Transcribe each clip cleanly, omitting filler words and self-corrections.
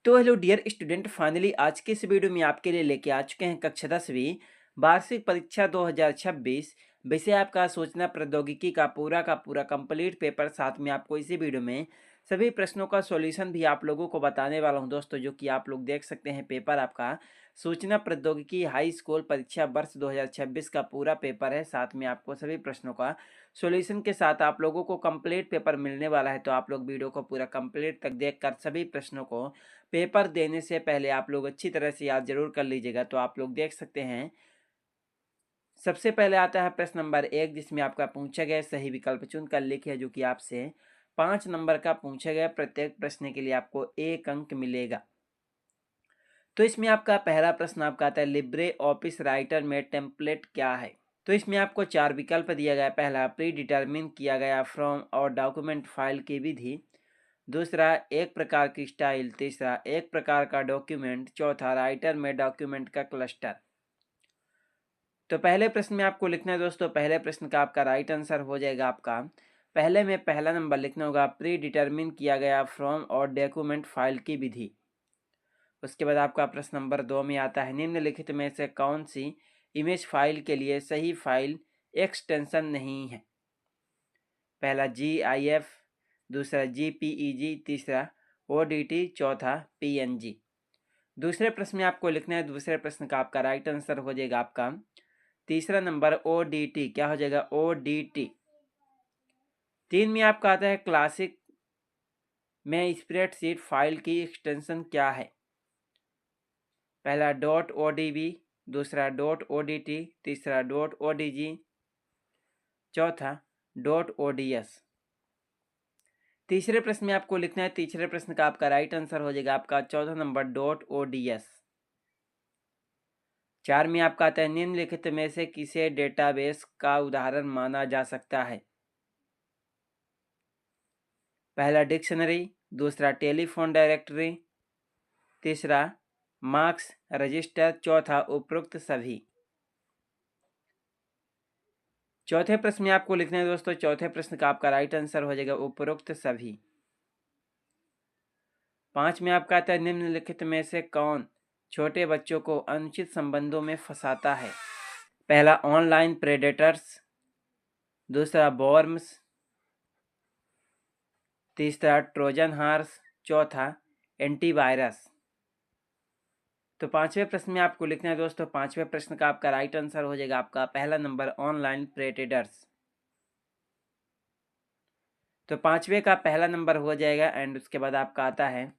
तो hello dear student, finally आज के इस वीडियो में आपके लिए लेके आ चुके हैं कक्षा 10वीं वार्षिक परीक्षा 2026। वैसे आपका सूचना प्रौद्योगिकी का पूरा कंप्लीट पेपर, साथ में आपको इसी वीडियो में सभी प्रश्नों का सॉल्यूशन भी आप लोगों को बताने वाला हूं दोस्तों, जो कि आप लोग देख सकते हैं। पेपर आपका सूचना प्रौद्योगिकी हाई स्कूल परीक्षा वर्ष 2026 का पूरा पेपर है। साथ में आपको सभी प्रश्नों का सॉल्यूशन के साथ आप लोगों को कंप्लीट पेपर मिलने वाला है। तो आप लोग वीडियो को पूरा कंप्लीट तक देखकर सभी प्रश्नों को पेपर देने से पहले आप लोग अच्छी तरह से याद जरूर कर लीजिएगा। तो आप लोग देख सकते हैं, सबसे पहले आता है प्रश्न नंबर 1, जिसमें आपका पूछा गया सही विकल्प चुनकर लिखिए, जो कि आपसे 5 नंबर का पूछा गया। प्रत्येक प्रश्न के लिए आपको 1 अंक मिलेगा। तो इसमें आपका पहला प्रश्न आपका आता है, लिब्रे ऑफिस राइटर में टेम्पलेट क्या है। तो इसमें आपको 4 विकल्प दिया गया। पहला, प्री डिटरमिन किया गया फ्रॉम और डॉक्यूमेंट फाइल की विधि। दूसरा, एक प्रकार की स्टाइल। तीसरा, एक प्रकार का डॉक्यूमेंट। चौथा, राइटर में डॉक्यूमेंट का क्लस्टर। तो पहले प्रश्न में आपको लिखना है दोस्तों, पहले प्रश्न का आपका राइट आंसर हो जाएगा आपका पहले में पहला नंबर लिखना होगा, प्री डिटरमिन किया गया फ्रॉम और डॉक्यूमेंट फाइल की विधि। उसके बाद आपका प्रश्न नंबर 2 में आता है, निम्नलिखित में से कौन सी इमेज फाइल के लिए सही फाइल एक्सटेंशन नहीं है। पहला GIF, दूसरा JPEG, तीसरा ODT, चौथा PNG। दूसरे प्रश्न में आपको लिखना है, दूसरे प्रश्न का आपका राइट आंसर हो जाएगा आपका तीसरा नंबर ODT। क्या हो जाएगा? ODT। 3 में आपका आता है, क्लासिक में स्प्रेडशीट फाइल की एक्सटेंशन क्या है। पहला .odb, दूसरा .odt, तीसरा .odg, चौथा .ods। तीसरे प्रश्न में आपको लिखना है, तीसरे प्रश्न का आपका राइट आंसर हो जाएगा आपका चौथा नंबर .ods। 4 में आपका आता है, निम्नलिखित में से किसे डेटाबेस का उदाहरण माना जा सकता है। पहला डिक्शनरी, दूसरा टेलीफोन डायरेक्टरी, तीसरा मार्क्स रजिस्टर, चौथा उपरोक्त सभी। चौथे प्रश्न में आपको लिखना है दोस्तों, चौथे प्रश्न का आपका राइट आंसर हो जाएगा उपरोक्त सभी। 5 में आपका आता है, निम्नलिखित में से कौन छोटे बच्चों को अनुचित संबंधों में फंसाता है। पहला ऑनलाइन प्रेडेटर्स, दूसरा वॉर्म्स, तीसरा ट्रोजन हार्स, चौथा एंटीवायरस। तो 5वें प्रश्न में आपको लिखना है दोस्तों, 5वें प्रश्न का आपका राइट आंसर हो जाएगा आपका पहला नंबर ऑनलाइन प्रेडेटर्स। तो 5वें का पहला नंबर हो जाएगा। एंड उसके बाद आपका आता है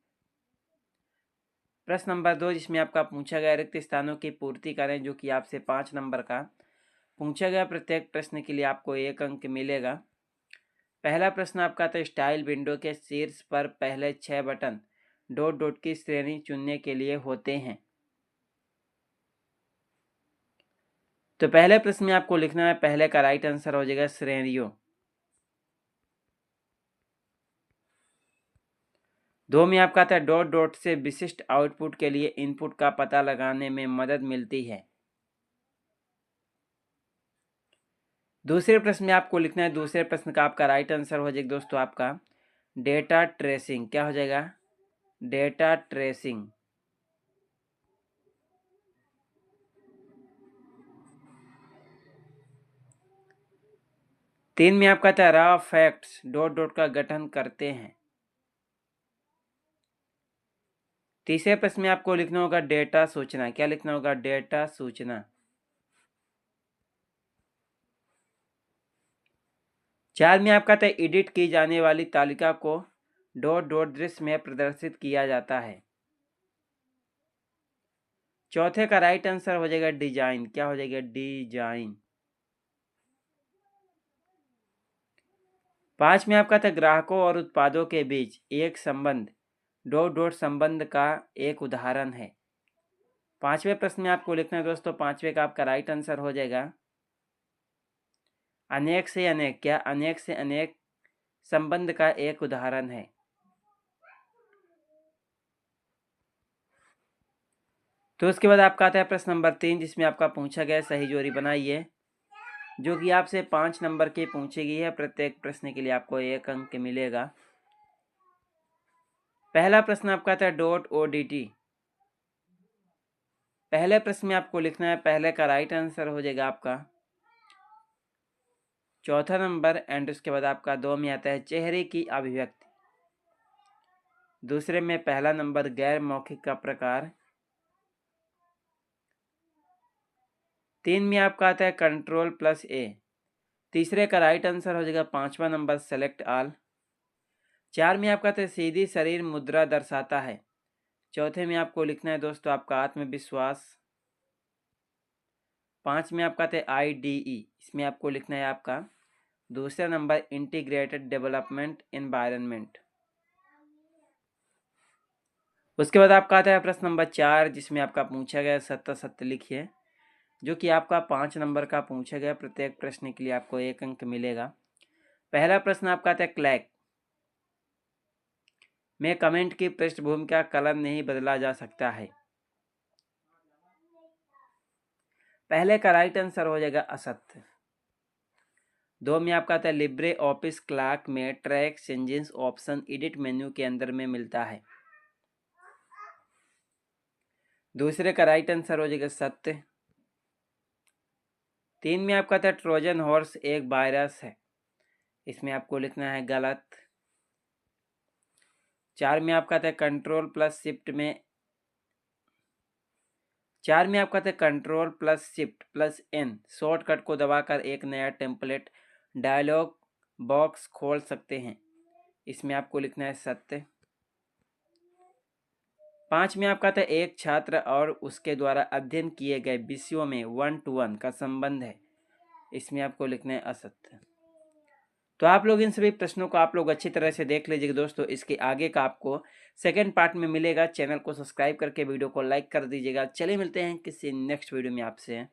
प्रश्न नंबर 2, जिसमें आपका पूछा गया रिक्त स्थानों की पूर्ति करें, जो कि आपसे 5 नंबर का पूछा गया। प्रत्येक प्रश्न के लिए आपको 1 अंक मिलेगा। पहला प्रश्न आपका था, स्टाइल विंडो के शीर्ष पर पहले 6 बटन डॉट डॉट की श्रेणी चुनने के लिए होते हैं। तो पहले प्रश्न में आपको लिखना है, पहले का राइट आंसर हो जाएगा श्रेणियों। 2 में आपका आता है, डॉट डॉट से विशिष्ट आउटपुट के लिए इनपुट का पता लगाने में मदद मिलती है। दूसरे प्रश्न में आपको लिखना है, दूसरे प्रश्न का आपका राइट आंसर हो जाएगा दोस्तों आपका डेटा ट्रेसिंग। क्या हो जाएगा? Data tracing. तीन में आपका था, रॉ फैक्ट्स डॉट डॉट का गठन करते हैं। तीसरे प्रश्न में आपको लिखना होगा डेटा सूचना। क्या लिखना होगा? डेटा सूचना। 4 में आपका था, एडिट की जाने वाली तालिका को डॉट डॉट दृश्य में प्रदर्शित किया जाता है। चौथे का राइट आंसर हो जाएगा डिजाइन। क्या हो जाएगा? डिजाइन। 5 में आपका था, ग्राहकों और उत्पादों के बीच एक संबंध डॉट डॉट संबंध का एक उदाहरण है। 5वें प्रश्न में आपको लिखना है दोस्तों, 5वें का आपका राइट आंसर हो जाएगा अनेक से अनेक। क्या? अनेक से अनेक संबंध का एक उदाहरण है। तो उसके बाद आपका आता है प्रश्न नंबर 3, जिसमें आपका पूछा गया सही जोड़ी बनाइए, जो कि आपसे 5 नंबर की पूछी गई है। प्रत्येक प्रश्न के लिए आपको 1 अंक मिलेगा। पहला प्रश्न आपका था .odt। पहले प्रश्न में आपको लिखना है, पहले का राइट आंसर हो जाएगा आपका। चौथा नंबर एंड उसके बाद आपका 2 में आता है चेहरे की अभिव्यक्ति। दूसरे में पहला नंबर गैर मौखिक का प्रकार। 3 में आपका आता है Ctrl+A। तीसरे का राइट आंसर हो जाएगा 5वां नंबर सेलेक्ट ऑल। 4 में आपका आता है सीधी शरीर मुद्रा दर्शाता है। चौथे में आपको लिखना है दोस्तों आपका आत्मविश्वास। 5 में आपका आता है IDE। इसमें आपको लिखना है आपका दूसरा नंबर इंटीग्रेटेड डेवलपमेंट एनवायरनमेंट। उसके बाद आपका आता है प्रश्न नंबर 4, जिसमें आपका पूछा गया सत्य सत्य लिखिए, जो कि आपका 5 नंबर का पूछा गया। प्रत्येक प्रश्न के लिए आपको 1 अंक मिलेगा। पहला प्रश्न आपका आता है क्लैक में कमेंट की पृष्ठभूमि का कलर नहीं बदला जा सकता है। पहले का राइट आंसर हो जाएगा असत्य। 2 में आपका आता है लिब्रे ऑफिस क्लार्क में track changes option edit menu के अंदर में मिलता है। दूसरे का राइट आंसर हो जाएगा सत्य। 3 में आपका था ट्रोजन हॉर्स एक वायरस है। इसमें आपको लिखना है गलत। 4 में आपका था Ctrl+Shift+N शॉर्टकट को दबाकर एक नया टेम्पलेट डायलॉग बॉक्स खोल सकते हैं। इसमें आपको लिखना है सत्य। 5 में आपका था एक छात्र और उसके द्वारा अध्ययन किए गए विषयों में 1-to-1 का संबंध है। इसमें आपको लिखना है असत्य। तो आप लोग इन सभी प्रश्नों को आप लोग अच्छी तरह से देख लीजिएगा दोस्तों। इसके आगे का आपको सेकंड पार्ट में मिलेगा। चैनल को सब्सक्राइब करके वीडियो को लाइक कर दीजिएगा। चलिए मिलते हैं किसी नेक्स्ट वीडियो में आपसे।